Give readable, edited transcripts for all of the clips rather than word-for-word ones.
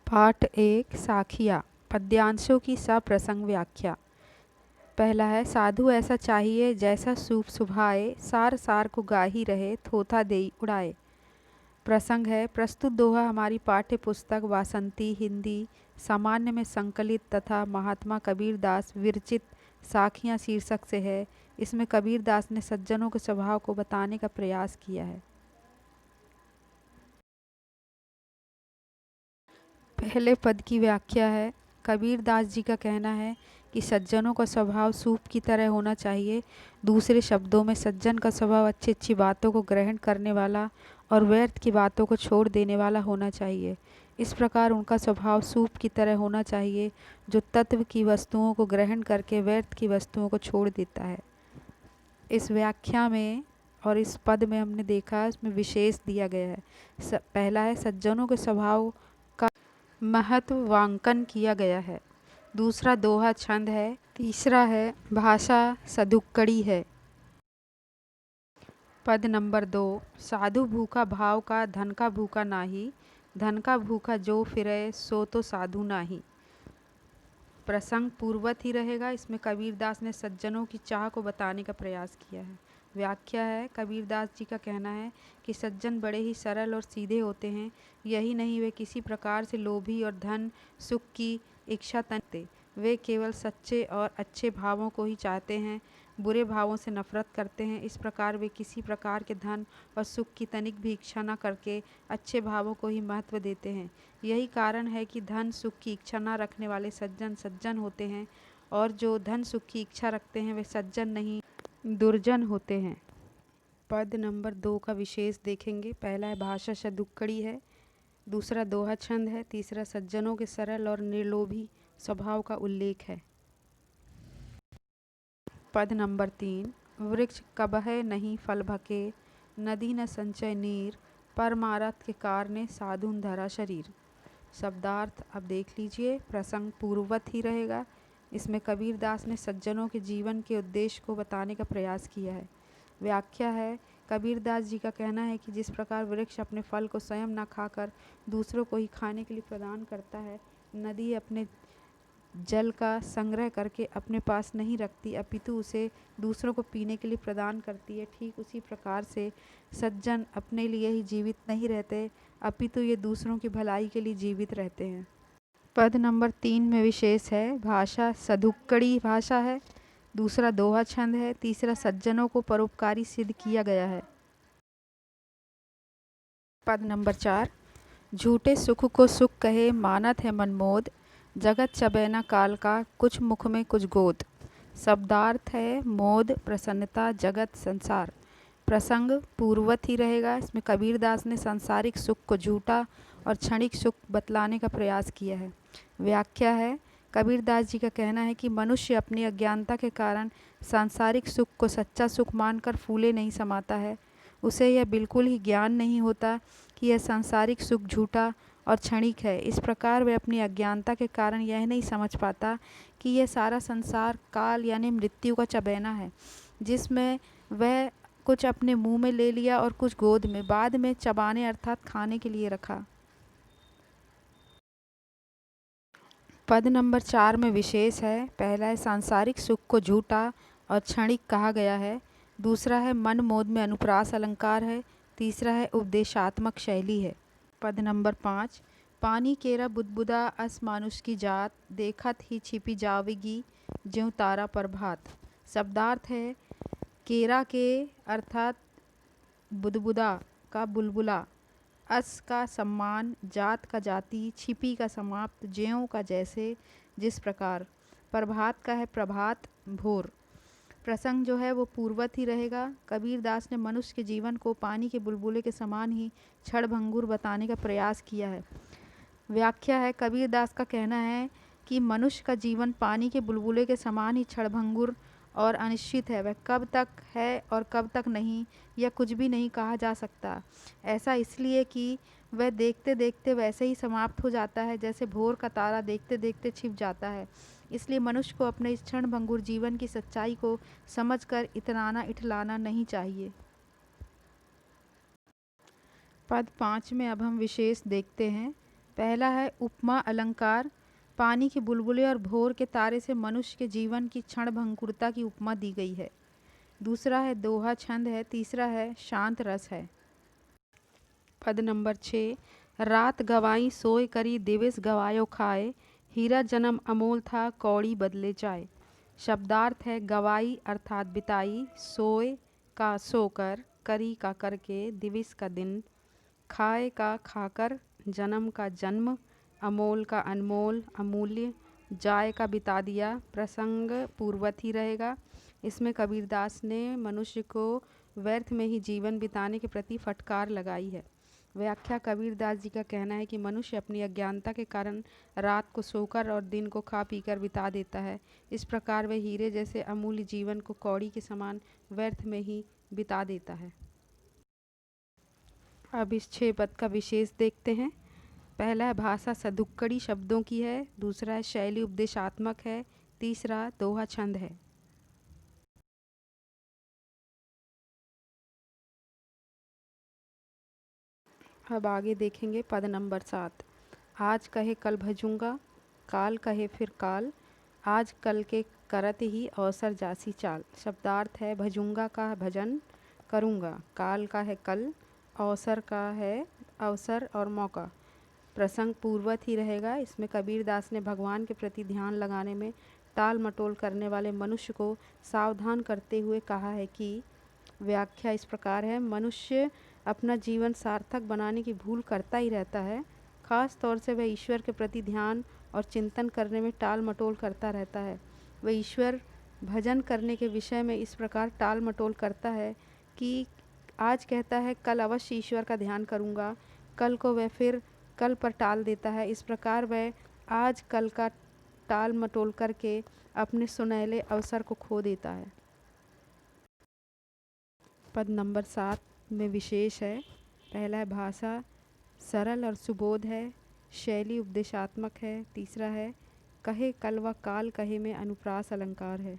पाठ 1 साखिया पद्यांशों की सप्रसंग व्याख्या। पहला है, साधु ऐसा चाहिए जैसा सूप सुभाए, सार सार को गाही रहे, थोथा देई उड़ाए। प्रसंग है, प्रस्तुत दोहा हमारी पाठ्य पुस्तक वासंती हिंदी सामान्य में संकलित तथा महात्मा कबीरदास विरचित साखियाँ शीर्षक से है। इसमें कबीरदास ने सज्जनों के स्वभाव को बताने का प्रयास किया है। पहले पद की व्याख्या है। कबीरदास जी का कहना है कि सज्जनों का स्वभाव सूप की तरह होना चाहिए। दूसरे शब्दों में सज्जन का स्वभाव अच्छी अच्छी बातों को ग्रहण करने वाला और व्यर्थ की बातों को छोड़ देने वाला होना चाहिए। इस प्रकार उनका स्वभाव सूप की तरह होना चाहिए जो तत्व की वस्तुओं को ग्रहण करके व्यर्थ की वस्तुओं को छोड़ देता है। इस व्याख्या में और इस पद में हमने देखा इसमें विशेष दिया गया है। पहला है, सज्जनों के स्वभाव का महत्वांकन किया गया है। दूसरा दोहा छंद है। तीसरा है भाषा सदुक्कड़ी है। पद नंबर 2, साधु भूखा भाव का धन का भूखा नाही, धन का भूखा जो फिरे सो तो साधु नाही। प्रसंग पूर्वत ही रहेगा। इसमें कबीरदास ने सज्जनों की चाह को बताने का प्रयास किया है। व्याख्या है, कबीरदास जी का कहना है कि सज्जन बड़े ही सरल और सीधे होते हैं। यही नहीं, वे किसी प्रकार से लोभी और धन सुख की इच्छा तनते। वे केवल सच्चे और अच्छे भावों को ही चाहते हैं, बुरे भावों से नफरत करते हैं। इस प्रकार वे किसी प्रकार के धन और सुख की तनिक भी इच्छा न करके अच्छे भावों को ही महत्व देते हैं। यही कारण है कि धन सुख की इच्छा न रखने वाले सज्जन सज्जन होते हैं और जो धन सुख की इच्छा रखते हैं वे सज्जन नहीं दुर्जन होते हैं। पद नंबर 2 का विशेष देखेंगे। पहला है भाषा सदुक्कड़ी है। दूसरा दोहा छंद है। तीसरा सज्जनों के सरल और निर्लोभी स्वभाव का उल्लेख है। पद नंबर 3, वृक्ष कबहै नहीं फल भके, नदी न संचय नीर, परमारथ के कारणे साधुन धरा शरीर। शब्दार्थ अब देख लीजिए। प्रसंग पूर्ववत ही रहेगा। इसमें कबीरदास ने सज्जनों के जीवन के उद्देश्य को बताने का प्रयास किया है। व्याख्या है, कबीरदास जी का कहना है कि जिस प्रकार वृक्ष अपने फल को स्वयं न खाकर दूसरों को ही खाने के लिए प्रदान करता है, नदी अपने जल का संग्रह करके अपने पास नहीं रखती अपितु उसे दूसरों को पीने के लिए प्रदान करती है, ठीक उसी प्रकार से सज्जन अपने लिए ही जीवित नहीं रहते अपितु ये दूसरों की भलाई के लिए जीवित रहते हैं। पद नंबर 3 में विशेष है। भाषा सदुक्कड़ी भाषा है। दूसरा दोहा छंद है। तीसरा सज्जनों को परोपकारी सिद्ध किया गया है। पद नंबर 4, झूठे सुख को सुख कहे, मानत है मनमोद, जगत चबैना काल का, कुछ मुख में कुछ गोद। शब्दार्थ है, मोद प्रसन्नता जगत संसार। प्रसंग पूर्ववत ही रहेगा। इसमें कबीरदास ने सांसारिक सुख को झूठा और क्षणिक सुख बतलाने का प्रयास किया है। व्याख्या है, कबीरदास जी का कहना है कि मनुष्य अपनी अज्ञानता के कारण सांसारिक सुख को सच्चा सुख मानकर फूले नहीं समाता है। उसे यह बिल्कुल ही ज्ञान नहीं होता कि यह सांसारिक सुख झूठा और क्षणिक है। इस प्रकार वह अपनी अज्ञानता के कारण यह नहीं समझ पाता कि यह सारा संसार काल यानी मृत्यु का चबैना है, जिसमें वह कुछ अपने मुंह में ले लिया और कुछ गोद में, बाद में चबाने अर्थात खाने के लिए रखा। पद नंबर 4 में विशेष है। पहला है सांसारिक सुख को झूठा और क्षणिक कहा गया है। दूसरा है मन मोद में अनुप्रास अलंकार है। तीसरा है उपदेशात्मक शैली है। पद नंबर 5, पानी केरा बुदबुदा अस मानुष की जात, देखत ही छिपी जावेगी ज्यों तारा प्रभात। शब्दार्थ है, केरा के अर्थात बुदबुदा का बुलबुला, अस का सम्मान, जात का जाति, छिपी का समाप्त, ज्यों का जैसे, जिस प्रकार। प्रभात का है प्रभात भोर। प्रसंग जो है वो पूर्वत ही रहेगा। कबीरदास ने मनुष्य के जीवन को पानी के बुलबुले के समान ही क्षणभंगुर बताने का प्रयास किया है। व्याख्या है, कबीरदास का कहना है कि मनुष्य का जीवन पानी के बुलबुले के समान ही क्षणभंगुर और अनिश्चित है। वह कब तक है और कब तक नहीं, यह कुछ भी नहीं कहा जा सकता। ऐसा इसलिए कि वह देखते देखते वैसे ही समाप्त हो जाता है जैसे भोर का तारा देखते देखते छिप जाता है। इसलिए मनुष्य को अपने इस क्षणभंगुर जीवन की सच्चाई को समझकर इतराना इठलाना नहीं चाहिए। पद 5 में अब हम विशेष देखते हैं। पहला है उपमा अलंकार। पानी के बुलबुले और भोर के तारे से मनुष्य के जीवन की क्षणभंगुरता की उपमा दी गई है। दूसरा है दोहा छंद है। तीसरा है शांत रस है। पद नंबर 6, रात गवाई सोए करी दिवस गवायो खाए, हीरा जन्म अमोल था कौड़ी बदले जाए। शब्दार्थ है गवाई अर्थात बिताई, सोए का सोकर, करी का करके, दिवस का दिन, खाए का खाकर, जन्म का जन्म, अमोल का अनमोल अमूल्य, जाए का बिता दिया। प्रसंग पूर्वत ही रहेगा। इसमें कबीरदास ने मनुष्य को व्यर्थ में ही जीवन बिताने के प्रति फटकार लगाई है। व्याख्या कबीरदास जी का कहना है कि मनुष्य अपनी अज्ञानता के कारण रात को सोकर और दिन को खा पीकर बिता देता है। इस प्रकार वह हीरे जैसे अमूल्य जीवन को कौड़ी के समान व्यर्थ में ही बिता देता है। अब इस 6 पद का विशेष देखते हैं। पहला है भाषा सदुक्कड़ी शब्दों की है। दूसरा है शैली उपदेशात्मक है। तीसरा दोहा छंद है। अब आगे देखेंगे पद नंबर 7। आज कहे कल भजूंगा, काल कहे फिर काल, आज कल के करत ही अवसर जासी चाल। शब्दार्थ है भजूंगा का भजन करूंगा, काल का है कल, अवसर का है अवसर और मौका। प्रसंग पूर्वत ही रहेगा। इसमें कबीरदास ने भगवान के प्रति ध्यान लगाने में टाल मटोल करने वाले मनुष्य को सावधान करते हुए कहा है कि व्याख्या इस प्रकार है, मनुष्य अपना जीवन सार्थक बनाने की भूल करता ही रहता है। खास तौर से वह ईश्वर के प्रति ध्यान और चिंतन करने में टाल मटोल करता रहता है। वह ईश्वर भजन करने के विषय में इस प्रकार टाल मटोल करता है कि आज कहता है कल अवश्य ईश्वर का ध्यान करूँगा, कल को वह फिर कल पर टाल देता है। इस प्रकार वह आज कल का टाल मटोल करके अपने सुनहले अवसर को खो देता है। पद नंबर 7 में विशेष है। पहला है भाषा सरल और सुबोध है, शैली उपदेशात्मक है। तीसरा है कहे कल व काल कहे में अनुप्रास अलंकार है।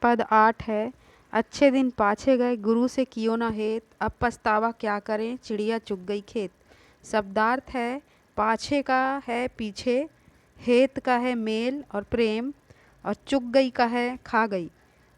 पद 8 है अच्छे दिन पाछे गए गुरु से कियो ना हेत, अब पछतावा क्या करें चिड़िया चुग गई खेत। शब्दार्थ है पाछे का है पीछे, हेत का है मेल और प्रेम, और चुग गई का है खा गई।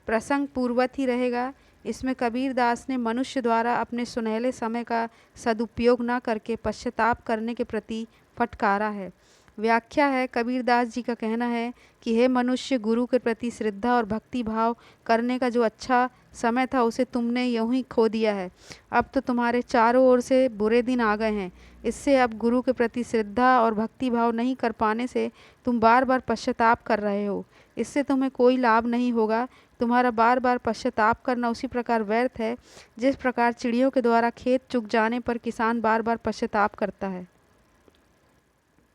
प्रसंग पूर्वत ही रहेगा। इसमें कबीरदास ने मनुष्य द्वारा अपने सुनहले समय का सदुपयोग न करके पश्चाताप करने के प्रति फटकारा है। व्याख्या है कबीरदास जी का कहना है कि हे मनुष्य, गुरु के प्रति श्रद्धा और भक्ति भाव करने का जो अच्छा समय था उसे तुमने यूं ही खो दिया है। अब तो तुम्हारे चारों ओर से बुरे दिन आ गए हैं। इससे अब गुरु के प्रति श्रद्धा और भक्ति भाव नहीं कर पाने से तुम बार बार पश्चाताप कर रहे हो। इससे तुम्हें कोई लाभ नहीं होगा। तुम्हारा बार बार पश्चाताप करना उसी प्रकार व्यर्थ है जिस प्रकार चिड़ियों के द्वारा खेत चुग जाने पर किसान बार बार पश्चाताप करता है।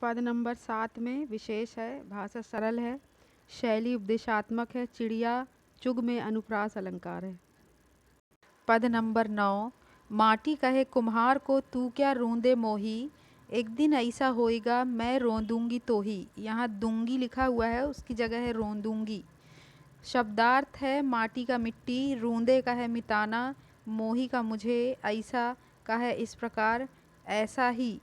पद नंबर 7 में विशेष है। भाषा सरल है, शैली उपदेशात्मक है। चिड़िया चुग में अनुप्रास अलंकार है। पद नंबर 9, माटी कहे कुम्हार को तू क्या रोंदे मोही, एक दिन ऐसा होएगा मैं रोंदूंगी तो ही। यहाँ दूंगी लिखा हुआ है, उसकी जगह है रोंदूंगी। शब्दार्थ है माटी का मिट्टी, रूंदे का है मिटाना, मोही का मुझे, ऐसा का है इस प्रकार, ऐसा ही,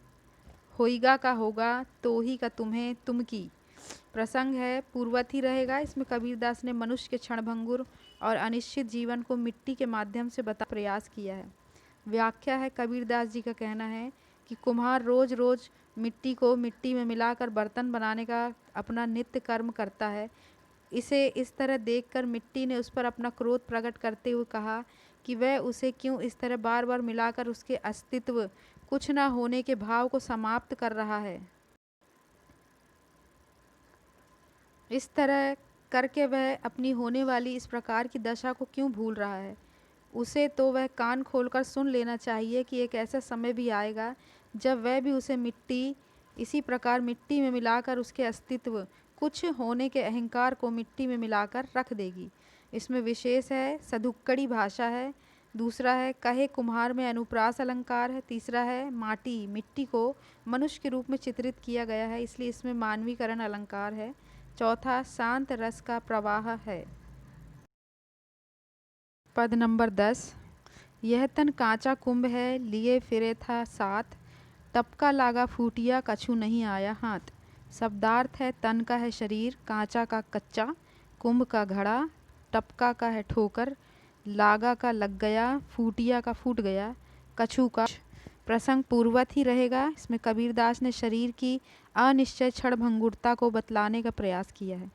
होइगा का होगा, तो ही का तुम्हें, तुम की। प्रसंग है पूर्वत ही रहेगा। इसमें कबीरदास ने मनुष्य के क्षणभंगुर और अनिश्चित जीवन को मिट्टी के माध्यम से बता प्रयास किया है। व्याख्या है कबीरदास जी का कहना है कि कुम्हार रोज रोज मिट्टी को मिट्टी में मिलाकर बर्तन बनाने का अपना नित्य कर्म करता है। इसे इस तरह देखकर मिट्टी ने उस पर अपना क्रोध प्रकट करते हुए कहा कि वह उसे क्यों इस तरह बार बार मिलाकर उसके अस्तित्व, कुछ न होने के भाव को समाप्त कर रहा है। इस तरह करके वह अपनी होने वाली इस प्रकार की दशा को क्यों भूल रहा है। उसे तो वह कान खोलकर सुन लेना चाहिए कि एक ऐसा समय भी आएगा जब वह भी उसे मिट्टी, इसी प्रकार मिट्टी में मिलाकर उसके अस्तित्व, कुछ होने के अहंकार को मिट्टी में मिलाकर रख देगी। इसमें विशेष है सदुक्कड़ी भाषा है। दूसरा है कहे कुम्हार में अनुप्रास अलंकार है। तीसरा है माटी, मिट्टी को मनुष्य के रूप में चित्रित किया गया है, इसलिए इसमें मानवीकरण अलंकार है। चौथा शांत रस का प्रवाह है। पद नंबर 10, यह तन कांचा कुंभ है, लिए फिरे था साथ, टपका लागा फूटिया, कछु नहीं आया हाथ। शब्दार्थ है, तन का है शरीर, कांचा का कच्चा, कुंभ का घड़ा, टपका का है ठोकर, लागा का लग गया, फूटिया का फूट गया, कछु का प्रसंग पूर्वत ही रहेगा। इसमें कबीरदास ने शरीर की अनिश्चय क्षणभंगुरता को बतलाने का प्रयास किया है।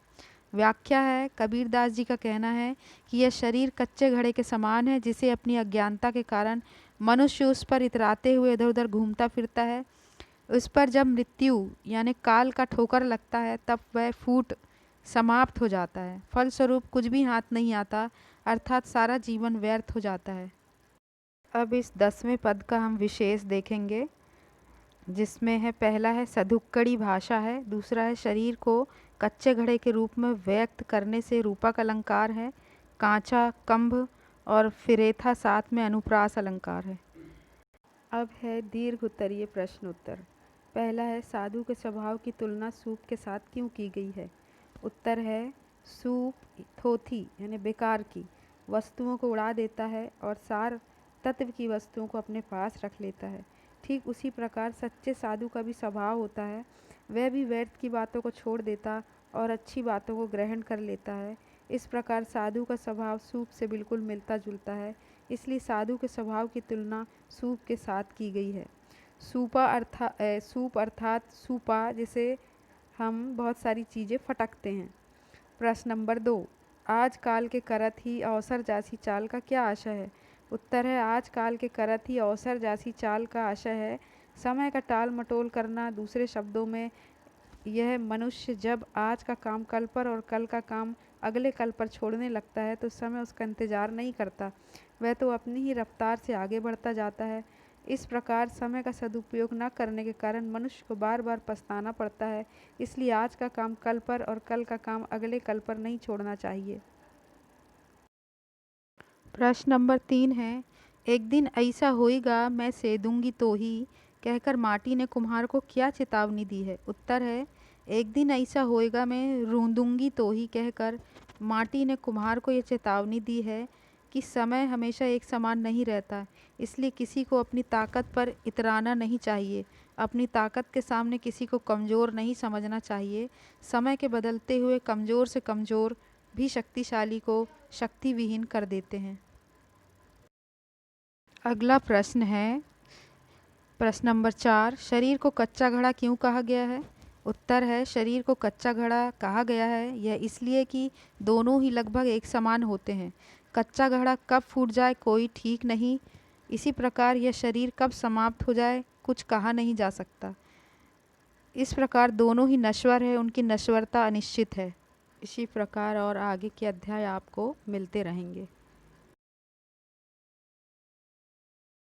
व्याख्या है, कबीरदास जी का कहना है कि यह शरीर कच्चे घड़े के समान है, जिसे अपनी अज्ञानता के कारण मनुष्य उस पर इतराते हुए इधर उधर घूमता फिरता है। उस पर जब मृत्यु यानी काल का ठोकर लगता है, तब वह फूट समाप्त हो जाता है। फलस्वरूप कुछ भी हाथ नहीं आता, अर्थात सारा जीवन व्यर्थ हो जाता है। अब इस 10वें पद का हम विशेष देखेंगे, जिसमें है पहला है सधुक्कड़ी भाषा है, दूसरा है शरीर को कच्चे घड़े के रूप में व्यक्त करने से रूपक अलंकार है, कांचा कंभ और फिरेथा साथ में अनुप्रास अलंकार है। अब है दीर्घ उत्तरीय प्रश्न उत्तर। पहला है, साधु के स्वभाव की तुलना सूप के साथ क्यों की गई है? उत्तर है, सूप थोथी यानी बेकार की वस्तुओं को उड़ा देता है और सार तत्व की वस्तुओं को अपने पास रख लेता है। ठीक उसी प्रकार सच्चे साधु का भी स्वभाव होता है, वह भी व्यर्थ की बातों को छोड़ देता और अच्छी बातों को ग्रहण कर लेता है। इस प्रकार साधु का स्वभाव सूप से बिल्कुल मिलता जुलता है, इसलिए साधु के स्वभाव की तुलना सूप के साथ की गई है। सूप अर्थात सूपा, जिसे हम बहुत सारी चीज़ें फटकते हैं। प्रश्न नंबर 2, आज काल के करत ही अवसर जासी चाल का क्या आशय है? उत्तर है, आज काल के करत ही अवसर जासी चाल का आशय है समय का टाल मटोल करना। दूसरे शब्दों में यह मनुष्य जब आज का काम कल पर और कल का काम अगले कल पर छोड़ने लगता है तो समय उसका इंतज़ार नहीं करता, वह तो अपनी ही रफ्तार से आगे बढ़ता जाता है। इस प्रकार समय का सदुपयोग न करने के कारण मनुष्य को बार बार पछताना पड़ता है। इसलिए आज का काम कल पर और कल का काम अगले कल पर नहीं छोड़ना चाहिए। प्रश्न नंबर 3 है, एक दिन ऐसा होएगा मैं सेदूंगी तो ही कहकर माटी ने कुम्हार को क्या चेतावनी दी है? उत्तर है, एक दिन ऐसा होएगा मैं रूंदूंगी तो ही कहकर माटी ने कुम्हार को यह चेतावनी दी है कि समय हमेशा एक समान नहीं रहता, इसलिए किसी को अपनी ताकत पर इतराना नहीं चाहिए, अपनी ताकत के सामने किसी को कमज़ोर नहीं समझना चाहिए। समय के बदलते हुए कमज़ोर से कमज़ोर भी शक्तिशाली को शक्ति विहीन कर देते हैं। अगला प्रश्न है प्रश्न नंबर 4, शरीर को कच्चा घड़ा क्यों कहा गया है? उत्तर है, शरीर को कच्चा घड़ा कहा गया है यह इसलिए कि दोनों ही लगभग एक समान होते हैं। कच्चा घड़ा कब फूट जाए कोई ठीक नहीं, इसी प्रकार यह शरीर कब समाप्त हो जाए कुछ कहा नहीं जा सकता। इस प्रकार दोनों ही नश्वर है, उनकी नश्वरता अनिश्चित है। इसी प्रकार और आगे के अध्याय आपको मिलते रहेंगे।